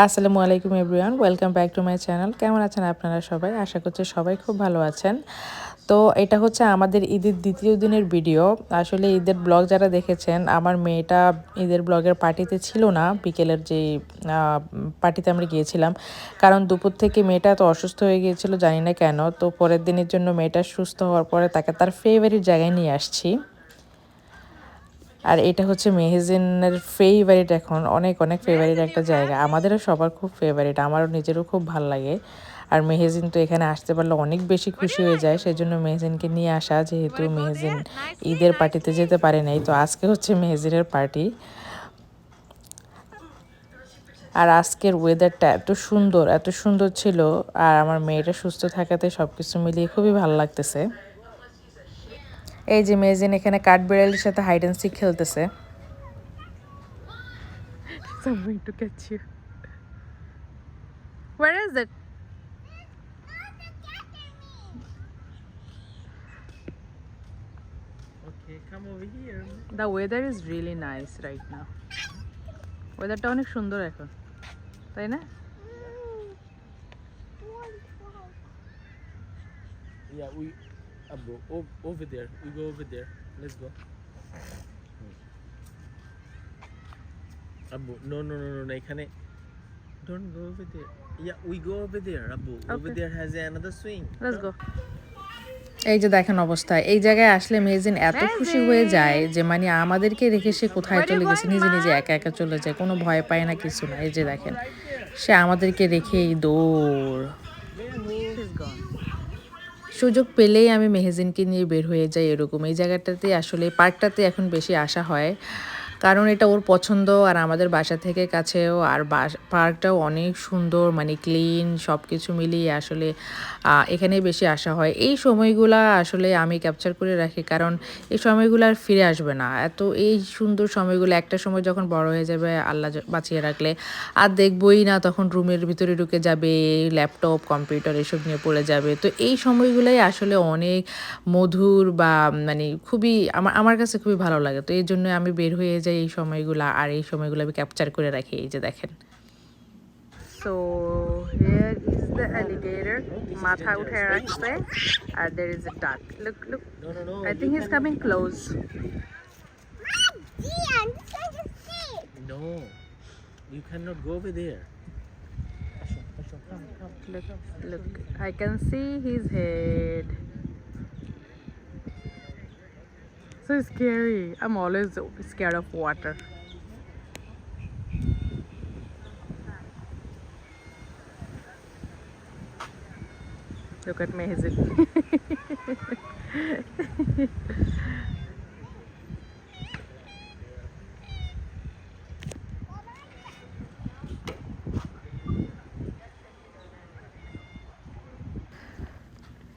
আসসালামু আলাইকুম everyone, welcome back to my channel. কেমন আছেন আপনারা সবাই? আশা করছি সবাই খুব ভালো আছেন। তো এটা হচ্ছে আমাদের ঈদের দ্বিতীয় দিনের ভিডিও। আসলে ঈদের ব্লগ যারা দেখেছেন, আমার মেয়েটা ঈদের ব্লগের পার্টিতে ছিল না, বিকেলের যে পার্টিতে আমরা গিয়েছিলাম। কারণ দুপুর থেকে মেয়েটা তো অসুস্থ হয়ে গিয়েছিল, জানি না কেন। তো পরের দিনের জন্য মেয়েটা সুস্থ হওয়ার পরে তাকে তার ফেভারিট জায়গায় নিয়ে আসছি। আর এটা হচ্ছে মেহেজিনের ফেভারিট, এখন অনেক অনেক ফেভারিট একটা জায়গা। আমাদেরও সবার খুব ফেভারিট, আমারও নিজেরও খুব ভালো লাগে। আর মেহেজিন তো এখানে আসতে পারলে অনেক বেশি খুশি হয়ে যায়, সেজন্য মেহেজিনকে নিয়ে আসা। যেহেতু মেহেজিন ঈদের পার্টিতে যেতে পারে নাই, তো আজকে হচ্ছে মেহেজিনের পার্টি। আর আজকের ওয়েদারটা এত সুন্দর ছিল। আর আমার মেয়েটা সুস্থ থাকাতে সব কিছু মিলিয়ে খুবই ভালো লাগতেছে। এই যে মেহেজিন এখানে কাঠবিড়ালির সাথে হাইড অ্যান্ড সিক খেলতেছে। I'm going to catch you. Where is it? Okay, come over here. The weather is really nice right now. ওয়েদারটা অনেক সুন্দর এখন, তাই না? Yeah, we Abu, over there. We go over there. Let's go. Abu, no. এখানে don't go over there. Yeah, we go over there, Abu. Over Okay. there has another swing. Let's go. এই যে দেখেন অবস্থা, এই জায়গায় আসলে মেজিন এত খুশি হয়ে যায় যে মানে আমাদেরকে রেখে সে কোথায় চলে গেছে, নিজে নিজে একা একা চলে যায়, কোনো ভয় পায় না, কিছু না। এই যে দেখেন, সে আমাদেরকে রেখেই দৌড়। সুযোগ পেলেই আমি মেহেজিনকে নিয়ে বের হয়ে যাই এরকম। এই জায়গাটাতে আসলে পার্কটাতে এখন বেশি আসা হয়, কারণ এটা ওর পছন্দ আর আমাদের বাসা থেকে কাছেও। আর পার্কটাও অনেক সুন্দর, মানে ক্লিন, সব কিছু মিলিয়ে আসলে এখানেই বেশি আসা হয়। এই সময়গুলা আসলে আমি ক্যাপচার করে রাখি, কারণ এই সময়গুলো আর ফিরে আসবে না। এই সুন্দর সময়গুলো একটা সময় যখন বড় হয়ে যাবে, আল্লাহ বাঁচিয়ে রাখলে আর দেখবই না, তখন রুমের ভিতরে ঢুকে যাবে, ল্যাপটপ কম্পিউটার এসব নিয়ে পড়ে যাবে। তো এই সময়গুলাই আসলে অনেক মধুর, বা মানে খুবই আমার কাছে খুবই ভালো লাগে। তো এই জন্য আমি বের হয়ে যাই এই সময়গুলা, আর এই সময়গুলো আমি ক্যাপচার করে রাখি। এই যে দেখেন। So here is the alligator, মাথা উঠে রাখছে, আর there is a duck. Look. No. I think he's coming close. No, you cannot go over there. Come. Look. I can see his head. So scary. I'm always scared of water. Look at me, is it?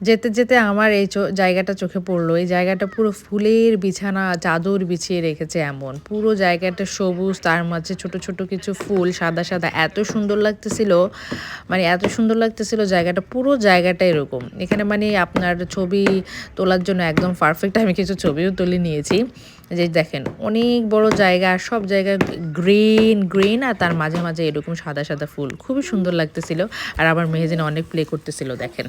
যেতে যেতে আমার এই জায়গাটা চোখে পড়লো। এই জায়গাটা পুরো ফুলের বিছানা, চাদর বিছিয়ে রেখেছে এমন। পুরো জায়গাটা সবুজ, তার মাঝে ছোট ছোট কিছু ফুল, সাদা সাদা, এত সুন্দর লাগতেছিল। মানে এত সুন্দর লাগতেছিল জায়গাটা, পুরো জায়গাটা এরকম। এখানে মানে আপনার ছবি তোলার জন্য একদম পারফেক্ট। আমি কিছু ছবিও তুলে নিয়েছি। যে দেখেন, অনেক বড় জায়গা, সব জায়গায় গ্রিন, আর তার মাঝে মাঝে এরকম সাদা সাদা ফুল, খুবই সুন্দর লাগতেছিল। আর আমার মেহেজিন অনেক প্লে করতেছিল, দেখেন।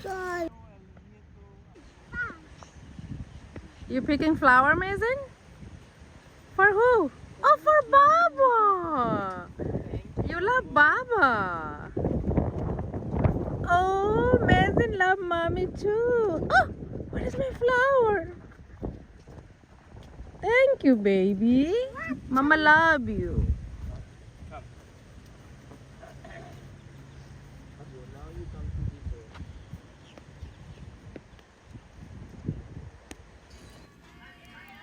You picking flower, Mason? For who? Oh, for Baba. You love Baba. Oh, Mason love mommy too. Oh, what is my flower? Thank you, baby. Mama love you. Abu, now you come to the door.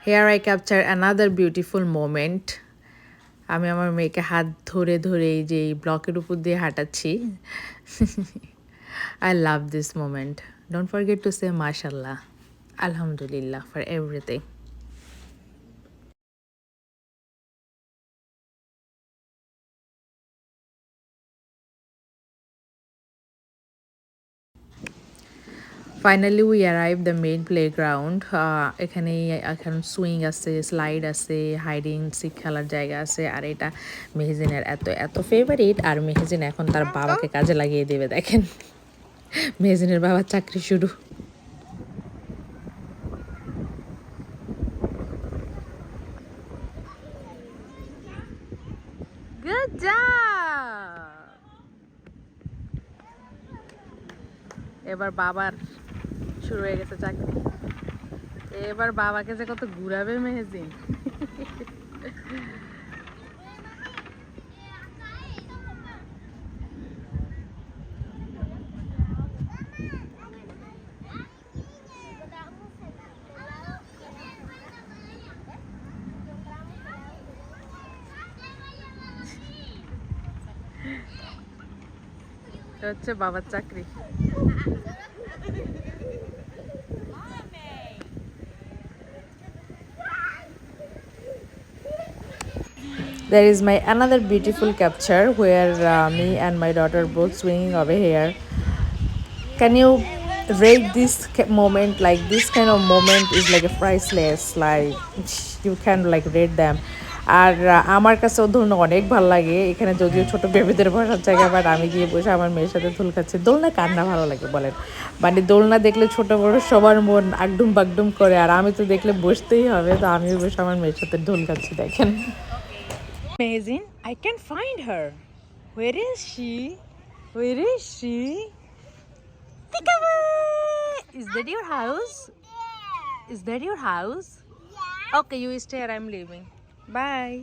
Here I capture another beautiful moment. আমি আমার মেয়েকে হাত ধরে ধরে এই যে এই ব্লকের উপর দিয়ে হাঁটাচ্ছি। I love this moment. Don't forget to say mashallah, alhamdulillah for everything. Finally we arrive the main playground. এখানে এখন সুইং আছে, স্লাইড আছে, হাইডিং সিক খেলার জায়গা আছে। আর এটা মেহজিনের এত এত ফেভারিট। আর মেহজিন এখন তার বাবাকে কাজে লাগিয়ে দেবে দেখেন। মেহজিনের বাবার চাকরি শুরু। Good job! এবার বাবার শুরু হয়ে গেছে চাকরি। এবার বাবাকে যে কত ঘুরাবে মেহজিন। এটা হচ্ছে বাবার চাকরি। There is my another beautiful capture where me and my daughter both swinging over here. Can you rate this moment? Like this kind of moment is like a priceless. Like you can like rate them. আর আমার কাছেও দোলনা অনেক ভালো লাগে। এখানে যদিও ছোট বেবিদের বসার জায়গা, বাট আমি গিয়ে বসে আমার মেয়ের সাথে দোল খাচ্ছি। দোলনা কার না ভালো লাগে বলেন? মানে দোলনা দেখলে ছোট বড় সবার মন আগডুম বাগডুম করে। আর আমি তো দেখলে বসতেই হবে, তো আমিও বসে আমার মেয়ের সাথে দোল খাচ্ছি দেখেন। Amazing. I can't find her. Where is she? Where is she? Peekaboo! Is that your house? Is that your house? Yeah. Okay, you stay here. I'm leaving. Bye.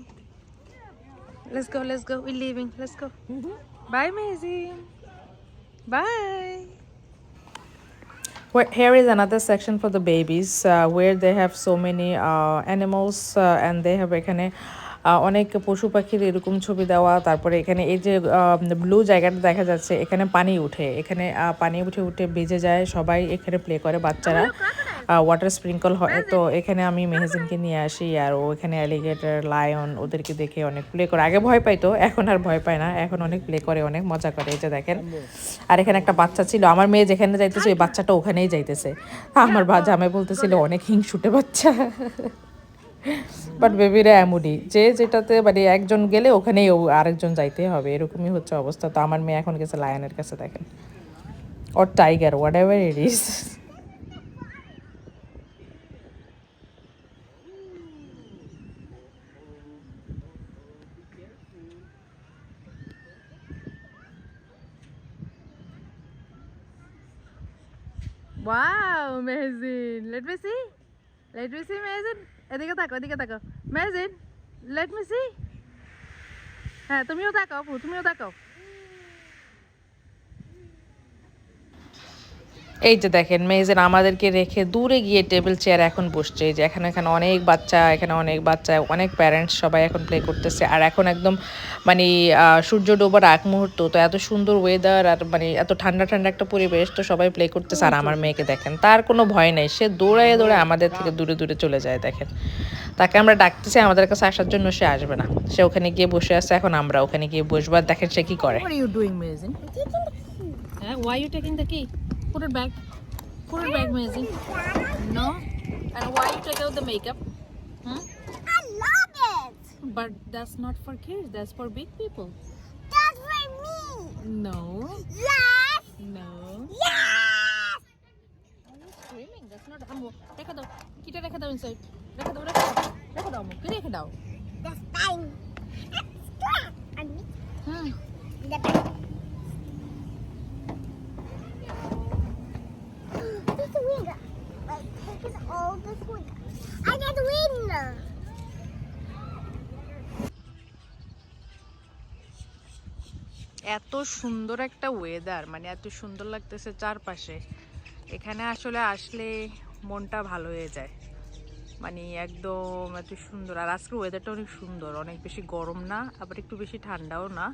Let's go. Let's go. We're leaving. Let's go. Bye, Amazing. Bye. Here is another section for the babies where they have so many animals and they have এখানে অনেক পশু পাখির এরকম ছবি দেওয়া। তারপরে এখানে এই যে ব্লু জায়গাটা দেখা যাচ্ছে, এখানে পানি উঠে, এখানে পানি উঠে উঠে ভিজে যায়। সবাই এখানে প্লে করে, বাচ্চারা ওয়াটার স্প্রিঙ্কল হয়। তো এখানে আমি মেহজিনকে নিয়ে আসি, আর ও এখানে অ্যালিগেটর, লায়ন ওদেরকে দেখে অনেক প্লে করে। আগে ভয় পাইতো, এখন আর ভয় পায় না, এখন অনেক প্লে করে, অনেক মজা করে। এই যে দেখেন। আর এখানে একটা বাচ্চা ছিল, আমার মেয়ে যেখানে যাইতেছে ওই বাচ্চাটা ওখানেই যাইতেছে। আমার জামাই বলতেছিল অনেক হিংসুটে বাচ্চা। বাট বেবিরা এমনই, যে যেটাতে মানে একজন গেলে ওখানেই আরেকজন যাইতে হবে, এরকমই হচ্ছে অবস্থা। তো আমার মেয়ে এখন গেছে লায়নের কাছে দেখেন, or tiger, whatever it is. Wow, amazing. Let me see. Let me see, amazing. এদিকে তাকাও, এদিকে তাকাও। Amazing. Let me see. হ্যাঁ, তুমিও তাকাও, আপু, তুমিও তাকাও। এই যে দেখেন মেয়েজেন আমাদেরকে রেখে দূরে গিয়ে টেবিল চেয়ার এখন বসছে। এই যে এখানে অনেক বাচ্চা, এখানে অনেক বাচ্চা, অনেক প্যারেন্টস সবাই এখন প্লে করতেছে। আর এখন একদম মানে সূর্য ডোবার আগ মুহূর্ত, তো এত সুন্দর ওয়েদার আর মানে এত ঠান্ডা ঠান্ডা একটা পরিবেশ, তো সবাই প্লে করতেছে। আর আমার মেয়েকে দেখেন, তার কোনো ভয় নেই, সে দৌড়ায় দৌড়ায় আমাদের থেকে দূরে দূরে চলে যায় দেখেন। তাকে আমরা ডাকতেছি আমাদের কাছে আসার জন্য, সে আসবে না, সে ওখানে গিয়ে বসে আছে। এখন আমরা ওখানে গিয়ে বসবো, আর দেখেন সে কি করে। What are you doing, Mazen? Why are you taking the key? Put it back. Put it back, Mazen. No? And why you take out the makeup? I love it. But that's not for kids, that's for big people. That's for me. No. Yes. No. Yes. Are you screaming? That's not Ammo. Rekha dao. Kita rekha dao inside. Rekha dao, rekha dao. Rekha dao, Ammo. Rekha dao. That's fine. Extra. I mean, the this wing. Like, take it all this wing. I got wing. এত সুন্দর একটা weather, মানে এত সুন্দর লাগতেছে চারপাশে। এখানে আসলে আসলে মনটা ভালো হয়ে যায়, মানে একদম এত সুন্দর। আর আজকের ওয়েদারটা অনেক সুন্দর, অনেক বেশি গরম না, আবার একটু বেশি ঠান্ডাও না,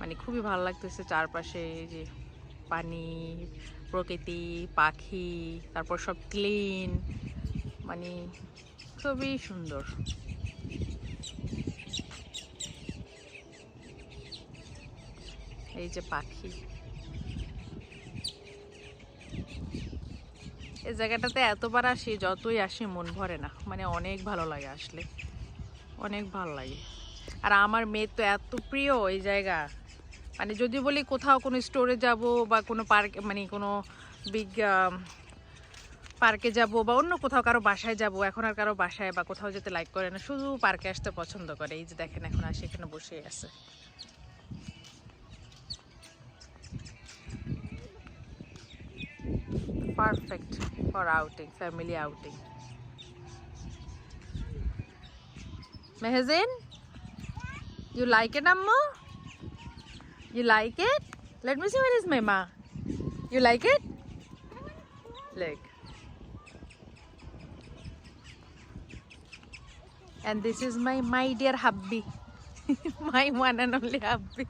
মানে খুবই ভালো লাগতেছে। চারপাশে যে পানি, প্রকৃতি, পাখি, তারপর সব ক্লিন, মানে খুবই সুন্দর। এই যে পাখি, এই জায়গাটাতে এতবার আসি, যতই আসি মন ভরে না, মানে অনেক ভালো লাগে আসলে, অনেক ভালো লাগে। আর আমার মেয়ের তো এত প্রিয় এই জায়গা, মানে যদি বলি কোথাও কোনো স্টোরে যাব বা কোনো পার্ক, মানে কোনো বিগ পার্কে যাব বা অন্য কোথাও কারো বাসায় যাব, এখন আর কারো বাসায় বা কোথাও যেতে লাইক করে না, শুধু পার্কে আসতে পছন্দ করে। এই যে দেখেন এখন আসি, এখানে বসে আছে। Perfect for outing, family outing. Mehzin, you like it, Ammu? You like it? Let me see, where is Mema? You like it? Look. And this is my dear hubby. My one and only hubby.